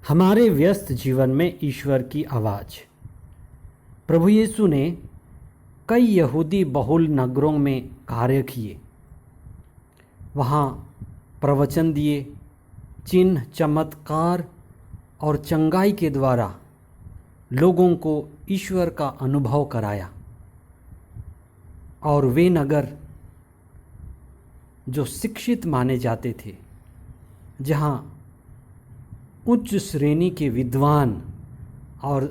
हमारे व्यस्त जीवन में ईश्वर की आवाज़। प्रभु यीशु ने कई यहूदी बहुल नगरों में कार्य किए, वहाँ प्रवचन दिए, चिन्ह चमत्कार और चंगाई के द्वारा लोगों को ईश्वर का अनुभव कराया। और वे नगर जो शिक्षित माने जाते थे, जहाँ उच्च श्रेणी के विद्वान और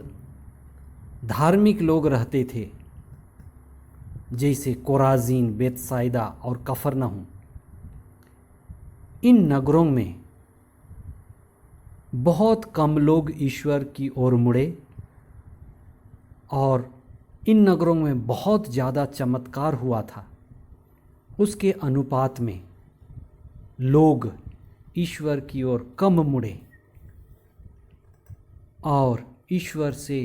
धार्मिक लोग रहते थे, जैसे कोराजीन, बेतसाइदा और कफरनहूम, इन नगरों में बहुत कम लोग ईश्वर की ओर मुड़े और इन नगरों में बहुत ज़्यादा चमत्कार हुआ था। उसके अनुपात में लोग ईश्वर की ओर कम मुड़े और ईश्वर से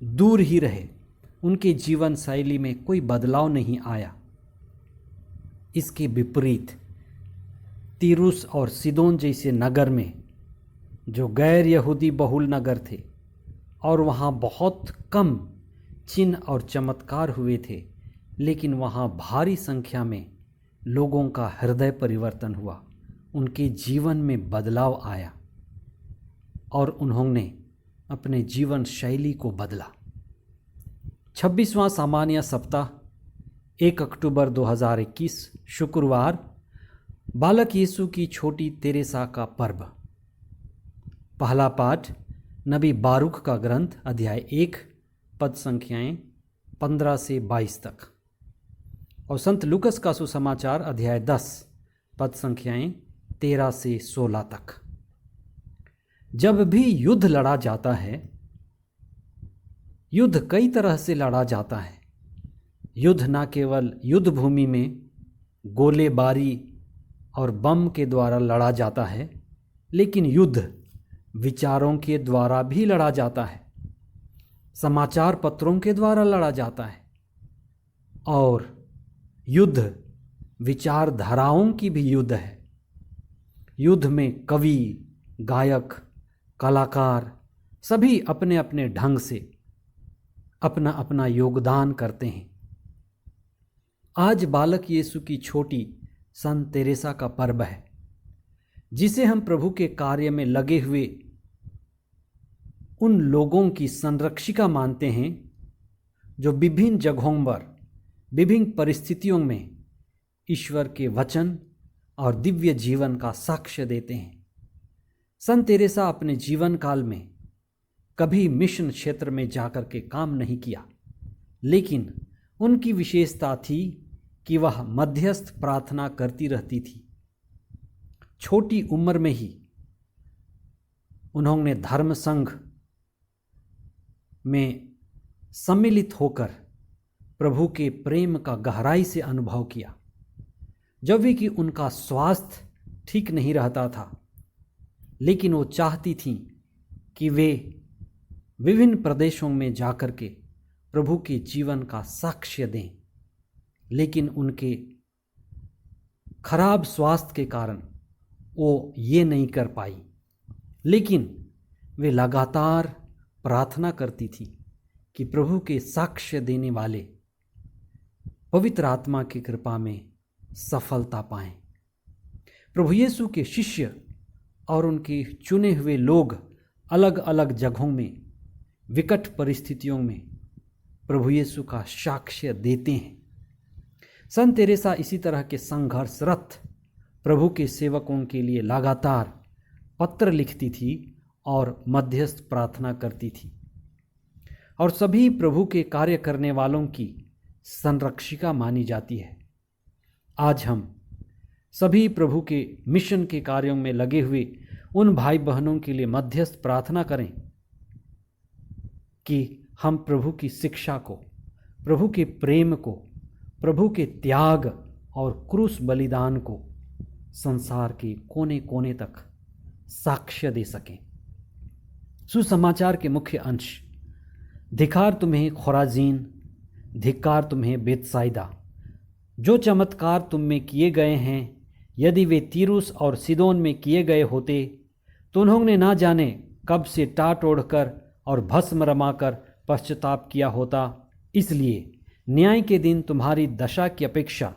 दूर ही रहे। उनके जीवन शैली में कोई बदलाव नहीं आया। इसके विपरीत तीरुस और सीदोन जैसे नगर में, जो गैर यहूदी बहुल नगर थे और वहाँ बहुत कम चिन्ह और चमत्कार हुए थे, लेकिन वहाँ भारी संख्या में लोगों का हृदय परिवर्तन हुआ, उनके जीवन में बदलाव आया और उन्होंने अपने जीवन शैली को बदला। 26वां सामान्य सप्ताह 1 अक्टूबर 2021 शुक्रवार, बालक यीशु की छोटी तेरेसा का पर्व। पहला पाठ नबी बारूक का ग्रंथ अध्याय 1 पद संख्याएं 15 से 22 तक और संत लूकस का सुसमाचार अध्याय 10 पद संख्याएं 13 से 16 तक। जब भी युद्ध लड़ा जाता है, युद्ध कई तरह से लड़ा जाता है। युद्ध न केवल युद्ध भूमि में गोलेबारी और बम के द्वारा लड़ा जाता है, लेकिन युद्ध विचारों के द्वारा भी लड़ा जाता है, समाचार पत्रों के द्वारा लड़ा जाता है और युद्ध विचारधाराओं की भी युद्ध है। युद्ध में कवि, गायक, कलाकार सभी अपने अपने ढंग से अपना अपना योगदान करते हैं। आज बालक यीशु की छोटी संत तेरेसा का पर्व है, जिसे हम प्रभु के कार्य में लगे हुए उन लोगों की संरक्षिका मानते हैं, जो विभिन्न जगहों पर विभिन्न परिस्थितियों में ईश्वर के वचन और दिव्य जीवन का साक्ष्य देते हैं। संत तेरेसा अपने जीवन काल में कभी मिशन क्षेत्र में जाकर के काम नहीं किया, लेकिन उनकी विशेषता थी कि वह मध्यस्थ प्रार्थना करती रहती थी। छोटी उम्र में ही उन्होंने धर्म संघ में सम्मिलित होकर प्रभु के प्रेम का गहराई से अनुभव किया। जब भी कि उनका स्वास्थ्य ठीक नहीं रहता था, लेकिन वो चाहती थीं कि वे विभिन्न प्रदेशों में जाकर के प्रभु के जीवन का साक्ष्य दें, लेकिन उनके खराब स्वास्थ्य के कारण वो ये नहीं कर पाई। लेकिन वे लगातार प्रार्थना करती थी कि प्रभु के साक्ष्य देने वाले पवित्र आत्मा की कृपा में सफलता पाएं। प्रभु यीशु के शिष्य और उनके चुने हुए लोग अलग अलग जगहों में विकट परिस्थितियों में प्रभु यीशु का साक्ष्य देते हैं। संत तेरेसा इसी तरह के संघर्षरत प्रभु के सेवकों के लिए लगातार पत्र लिखती थी और मध्यस्थ प्रार्थना करती थी और सभी प्रभु के कार्य करने वालों की संरक्षिका मानी जाती है। आज हम सभी प्रभु के मिशन के कार्यों में लगे हुए उन भाई बहनों के लिए मध्यस्थ प्रार्थना करें कि हम प्रभु की शिक्षा को, प्रभु के प्रेम को, प्रभु के त्याग और क्रूस बलिदान को संसार के कोने कोने तक साक्ष्य दे सकें। सुसमाचार के मुख्य अंश। धिक्कार तुम्हें खोराजीन, धिक्कार तुम्हें बेतसाइदा। जो चमत्कार तुम में किए गए हैं, यदि वे तीरुस और सीदोन में किए गए होते तो उन्होंने ना जाने कब से टाट ओढ़कर और भस्म रमाकर पश्चाताप किया होता। इसलिए न्याय के दिन तुम्हारी दशा की अपेक्षा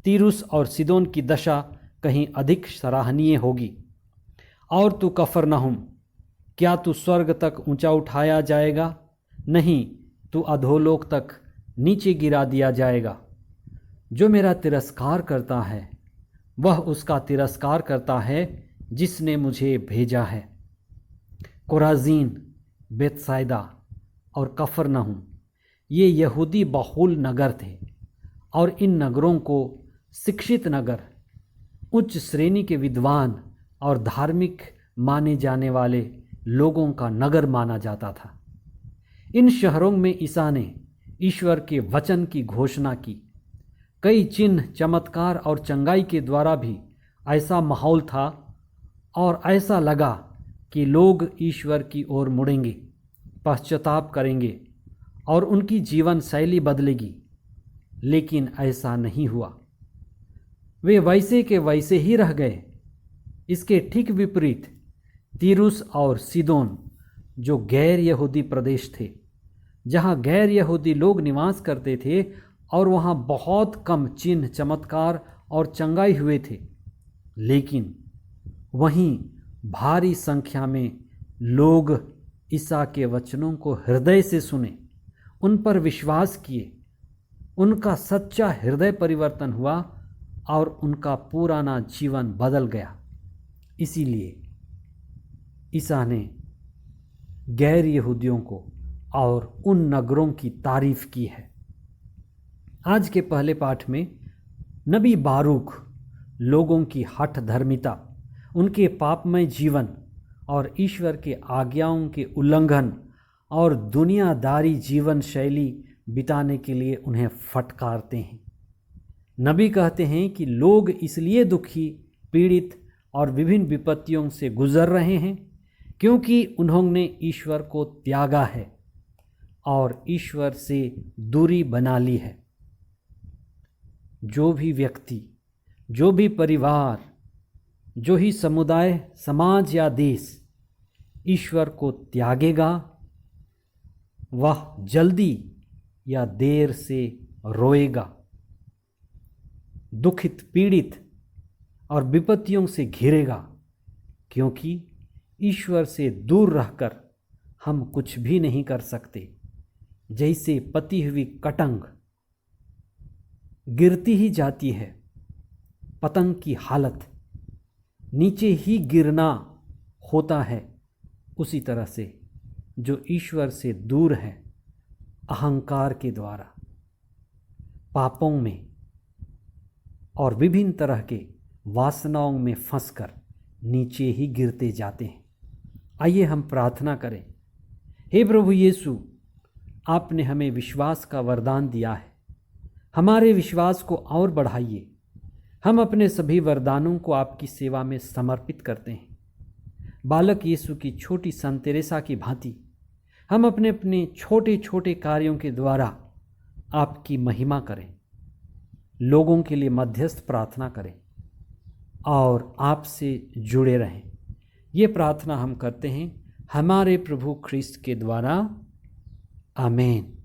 तीरुस और सीदोन की दशा कहीं अधिक सराहनीय होगी। और तू कफरनहुम, क्या तू स्वर्ग तक ऊंचा उठाया जाएगा? नहीं, तू अधोलोक तक नीचे गिरा दिया जाएगा। जो मेरा तिरस्कार करता है वह उसका तिरस्कार करता है जिसने मुझे भेजा है। कोराजीन, बेतसाइदा और कफरनहुम ये यहूदी बहुल नगर थे और इन नगरों को शिक्षित नगर, उच्च श्रेणी के विद्वान और धार्मिक माने जाने वाले लोगों का नगर माना जाता था। इन शहरों में ईसा ने ईश्वर के वचन की घोषणा की। कई चिन्ह, चमत्कार और चंगाई के द्वारा भी ऐसा माहौल था और ऐसा लगा कि लोग ईश्वर की ओर मुड़ेंगे, पश्चाताप करेंगे और उनकी जीवन शैली बदलेगी। लेकिन ऐसा नहीं हुआ। वे वैसे के वैसे ही रह गए। इसके ठीक विपरीत तीरुस और सीदोन, जो गैर यहूदी प्रदेश थे, जहाँ गैर यहूदी लोग निवास करते थे और वहाँ बहुत कम चिन्ह, चमत्कार और चंगाई हुए थे, लेकिन वहीं भारी संख्या में लोग ईसा के वचनों को हृदय से सुने, उन पर विश्वास किए, उनका सच्चा हृदय परिवर्तन हुआ और उनका पुराना जीवन बदल गया। इसीलिए ईसा ने गैर यहूदियों को और उन नगरों की तारीफ की है। आज के पहले पाठ में नबी बारूक लोगों की हठ धर्मिता, उनके पापमय जीवन और ईश्वर के आज्ञाओं के उल्लंघन और दुनियादारी जीवन शैली बिताने के लिए उन्हें फटकारते हैं। नबी कहते हैं कि लोग इसलिए दुखी, पीड़ित और विभिन्न विपत्तियों से गुजर रहे हैं क्योंकि उन्होंने ईश्वर को त्यागा है और ईश्वर से दूरी बना ली है। जो भी व्यक्ति, जो भी परिवार, जो ही समुदाय, समाज या देश ईश्वर को त्यागेगा, वह जल्दी या देर से रोएगा, दुखित, पीड़ित और विपत्तियों से घिरेगा, क्योंकि ईश्वर से दूर रहकर हम कुछ भी नहीं कर सकते। जैसे पती हुई पतंग गिरती ही जाती है, पतंग की हालत नीचे ही गिरना होता है, उसी तरह से जो ईश्वर से दूर है, अहंकार के द्वारा, पापों में और विभिन्न तरह के वासनाओं में फंसकर नीचे ही गिरते जाते हैं। आइए हम प्रार्थना करें। हे प्रभु यीशु, आपने हमें विश्वास का वरदान दिया है, हमारे विश्वास को और बढ़ाइए। हम अपने सभी वरदानों को आपकी सेवा में समर्पित करते हैं। बालक यीशु की छोटी सन तेरेसा की भांति हम अपने अपने छोटे छोटे कार्यों के द्वारा आपकी महिमा करें, लोगों के लिए मध्यस्थ प्रार्थना करें और आपसे जुड़े रहें। ये प्रार्थना हम करते हैं हमारे प्रभु ख्रिस्त के द्वारा, आमीन।